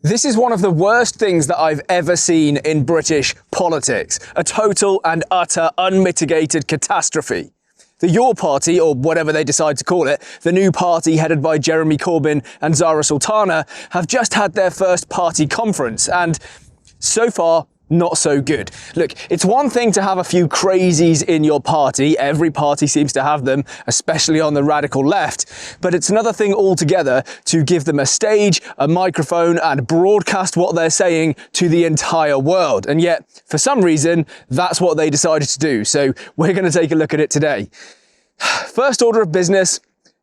This is one of the worst things that I've ever seen in British politics. A total and utter unmitigated catastrophe. The Your Party, or whatever they decide to call it, the new party headed by Jeremy Corbyn and Zara Sultana, have just had their first party conference, and so far, not so good. Look, it's one thing to have a few crazies in your party. Every party seems to have them, especially on the radical left. But it's another thing altogether to give them a stage, a microphone, and broadcast what they're saying to the entire world. And yet, for some reason, that's what they decided to do. So we're going to take a look at it today. First order of business,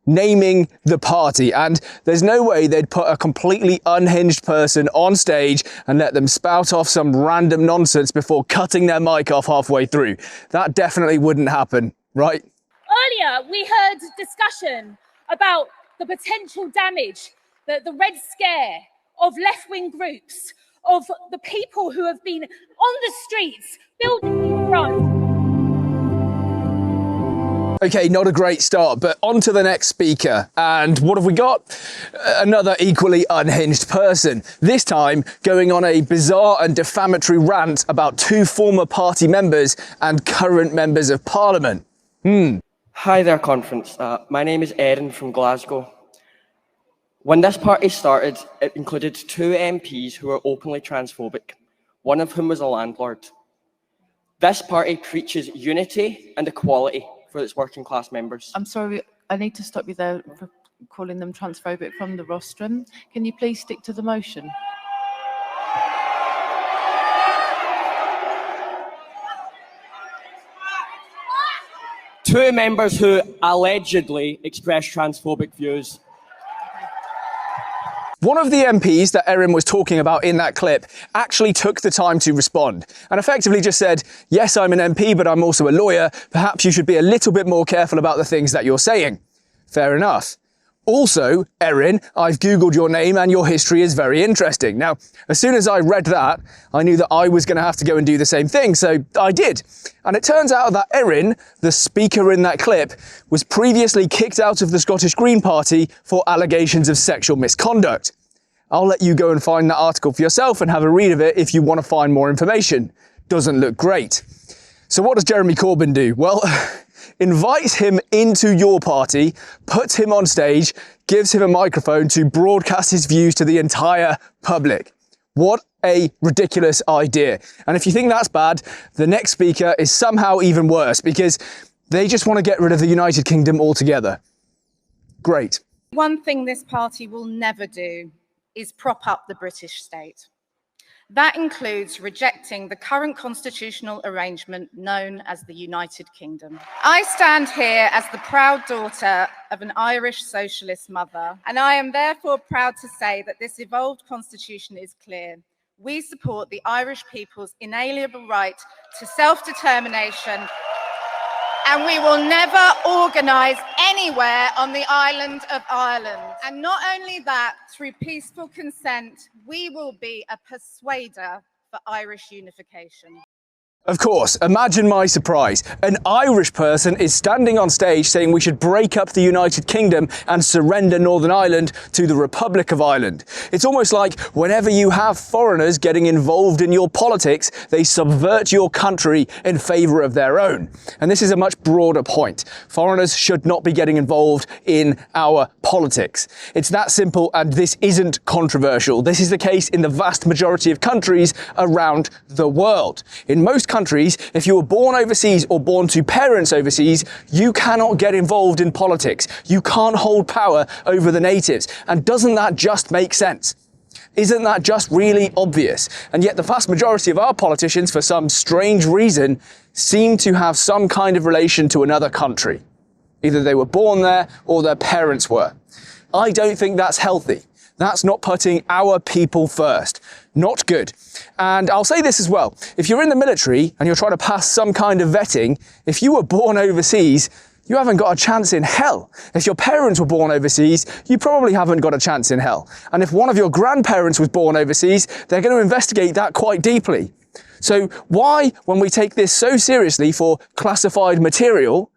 naming the party, and there's no way they'd put a completely unhinged person on stage and let them spout off some random nonsense before cutting their mic off halfway through. That definitely wouldn't happen, right? Earlier, we heard discussion about the potential damage, the Red Scare of left-wing groups, of the people who have been on the streets, building front. Okay, not a great start, but on to the next speaker. And what have we got? Another equally unhinged person. This time going on a bizarre and defamatory rant about two former party members and current members of parliament. Hi there, conference. My name is Erin from Glasgow. When this party started, it included two MPs who were openly transphobic, one of whom was a landlord. This party preaches unity and equality for its working class members. I'm sorry, I need to stop you there for calling them transphobic from the rostrum. Can you please stick to the motion? Two members who allegedly expressed transphobic views. One of the MPs that Erin was talking about in that clip actually took the time to respond and effectively just said, yes, I'm an MP, but I'm also a lawyer. Perhaps you should be a little bit more careful about the things that you're saying. Fair enough. Also, Erin, I've Googled your name and your history is very interesting. Now, as soon as I read that, I knew that I was going to have to go and do the same thing, so I did. And it turns out that Erin, the speaker in that clip, was previously kicked out of the Scottish Green Party for allegations of sexual misconduct. I'll let you go and find that article for yourself and have a read of it if you want to find more information. Doesn't look great. So what does Jeremy Corbyn do? Well, invites him into your party, puts him on stage, gives him a microphone to broadcast his views to the entire public. What a ridiculous idea. And if you think that's bad, the next speaker is somehow even worse because they just want to get rid of the United Kingdom altogether. Great. One thing this party will never do is prop up the British state. That includes rejecting the current constitutional arrangement known as the United Kingdom. I stand here as the proud daughter of an Irish socialist mother, and I am therefore proud to say that this evolved constitution is clear. We support the Irish people's inalienable right to self-determination, and we will never organise anywhere on the island of Ireland. And not only that, through peaceful consent, we will be a persuader for Irish unification. Of course, imagine my surprise. An Irish person is standing on stage saying we should break up the United Kingdom and surrender Northern Ireland to the Republic of Ireland. It's almost like whenever you have foreigners getting involved in your politics, they subvert your country in favour of their own. And this is a much broader point. Foreigners should not be getting involved in our politics. It's that simple, and this isn't controversial. This is the case in the vast majority of countries around the world. In most countries, if you were born overseas or born to parents overseas, you cannot get involved in politics. You can't hold power over the natives. And doesn't that just make sense? Isn't that just really obvious? And yet the vast majority of our politicians, for some strange reason, seem to have some kind of relation to another country. Either they were born there or their parents were. I don't think that's healthy. That's not putting our people first. Not good. And I'll say this as well. If you're in the military and you're trying to pass some kind of vetting, if you were born overseas, you haven't got a chance in hell. If your parents were born overseas, you probably haven't got a chance in hell. And if one of your grandparents was born overseas, they're going to investigate that quite deeply. So why, when we take this so seriously for classified material,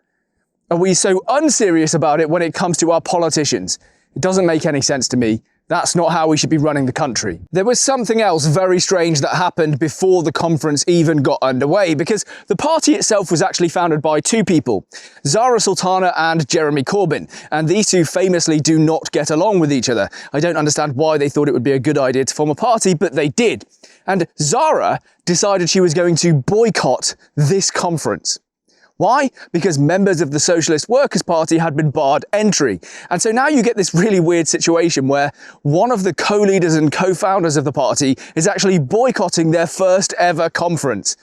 are we so unserious about it when it comes to our politicians? It doesn't make any sense to me. That's not how we should be running the country. There was something else very strange that happened before the conference even got underway, because the party itself was actually founded by two people, Zara Sultana and Jeremy Corbyn, and these two famously do not get along with each other. I don't understand why they thought it would be a good idea to form a party, but they did. And Zara decided she was going to boycott this conference. Why? Because members of the Socialist Workers' Party had been barred entry. And so now you get this really weird situation where one of the co-leaders and co-founders of the party is actually boycotting their first ever conference.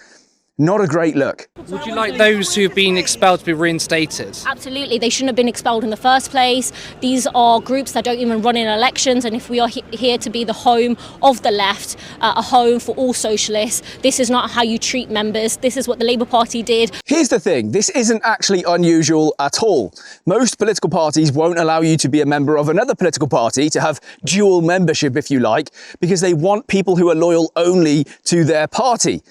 Not a great look. Would you like those who have been expelled to be reinstated? Absolutely, they shouldn't have been expelled in the first place. These are groups that don't even run in elections, and if we are here to be the home of the left, a home for all socialists, this is not how you treat members. This is what the Labour Party did. Here's the thing, this isn't actually unusual at all. Most political parties won't allow you to be a member of another political party, to have dual membership if you like, because they want people who are loyal only to their party.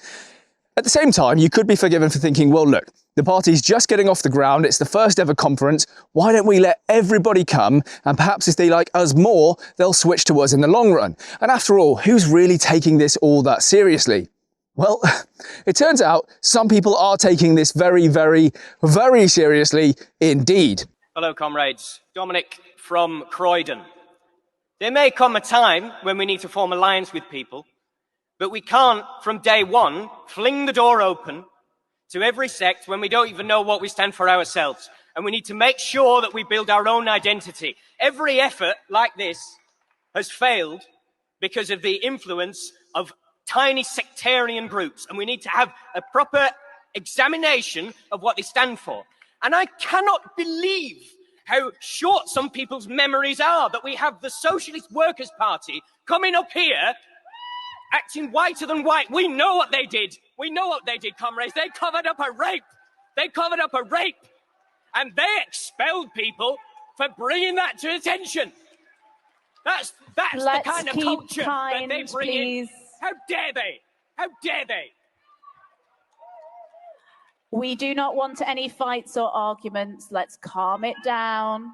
At the same time, you could be forgiven for thinking, well, look, the party's just getting off the ground, it's the first ever conference, why don't we let everybody come, and perhaps if they like us more, they'll switch to us in the long run. And after all, who's really taking this all that seriously? Well, it turns out some people are taking this very, very, very seriously indeed. Hello, comrades. Dominic from Croydon. There may come a time when we need to form alliance with people, but we can't, from day one, fling the door open to every sect when we don't even know what we stand for ourselves. And we need to make sure that we build our own identity. Every effort like this has failed because of the influence of tiny sectarian groups. And we need to have a proper examination of what they stand for. And I cannot believe how short some people's memories are, that we have the Socialist Workers' Party coming up here acting whiter than white. We know what they did. We know what they did, comrades. They covered up a rape. They covered up a rape. And they expelled people for bringing that to attention. That's the kind of culture that they bring in. How dare they? How dare they? We do not want any fights or arguments. Let's calm it down.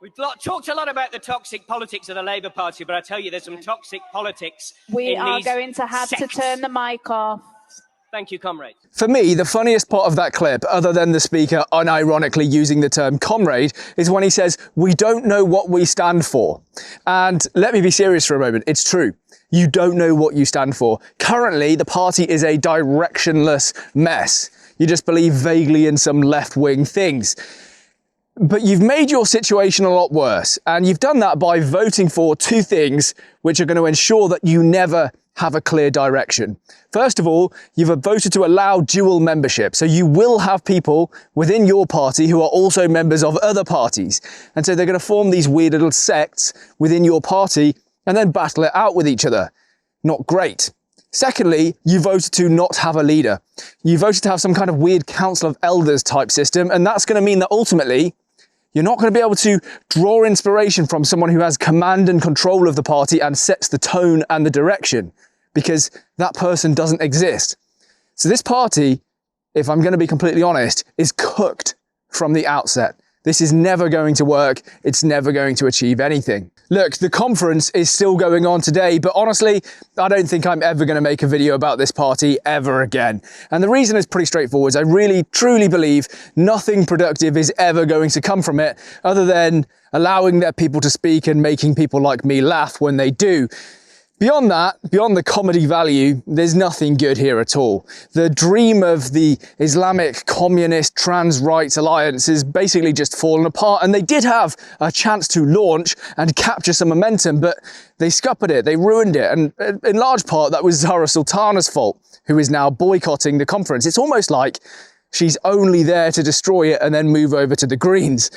We've talked a lot about the toxic politics of the Labour Party, but I tell you, there's some toxic politics We in are these going to have to sects. turn the mic off. Thank you, comrade. For me, the funniest part of that clip, other than the speaker unironically using the term comrade, is when he says, we don't know what we stand for. And let me be serious for a moment, it's true. You don't know what you stand for. Currently, the party is a directionless mess. You just believe vaguely in some left-wing things. But you've made your situation a lot worse, and you've done that by voting for two things which are going to ensure that you never have a clear direction. First of all, you've voted to allow dual membership, so you will have people within your party who are also members of other parties, and so they're going to form these weird little sects within your party and then battle it out with each other. Not great. Secondly, you voted to not have a leader. You voted to have some kind of weird council of elders type system, and that's going to mean that ultimately you're not going to be able to draw inspiration from someone who has command and control of the party and sets the tone and the direction, because that person doesn't exist. So this party, if I'm going to be completely honest, is cooked from the outset. This is never going to work. It's never going to achieve anything. Look, the conference is still going on today, but honestly, I don't think I'm ever going to make a video about this party ever again. And the reason is pretty straightforward. I really, truly believe nothing productive is ever going to come from it, other than allowing their people to speak and making people like me laugh when they do. Beyond that, beyond the comedy value, there's nothing good here at all. The dream of the Islamic Communist Trans Rights Alliance is basically just fallen apart, and they did have a chance to launch and capture some momentum, but they scuppered it, they ruined it, and in large part that was Zara Sultana's fault, who is now boycotting the conference. It's almost like she's only there to destroy it and then move over to the Greens.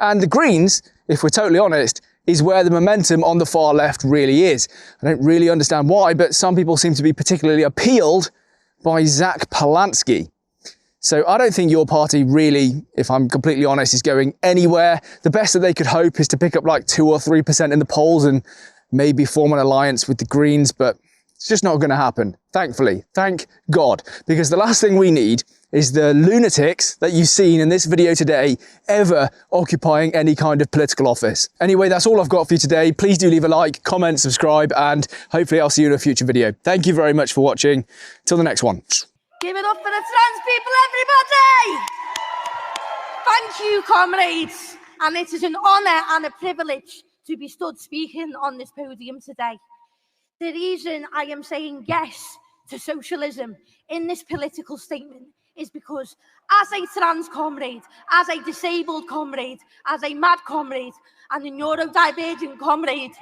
And the Greens, if we're totally honest, is where the momentum on the far left really is. I don't really understand why, but some people seem to be particularly appealed by Zach Polansky. So I don't think your party really, if I'm completely honest, is going anywhere. The best that they could hope is to pick up like 2 or 3% in the polls and maybe form an alliance with the Greens, but It's just not going to happen, thankfully. Thank God. Because the last thing we need is the lunatics that you've seen in this video today ever occupying any kind of political office. Anyway, that's all I've got for you today. Please do leave a like, comment, subscribe, and hopefully I'll see you in a future video. Thank you very much for watching. Till the next one. Give it up for the trans people, everybody! Thank you, comrades. And it is an honour and a privilege to be stood speaking on this podium today. The reason I am saying yes to socialism in this political statement is because as a trans comrade, as a disabled comrade, as a mad comrade, and a neurodivergent comrade,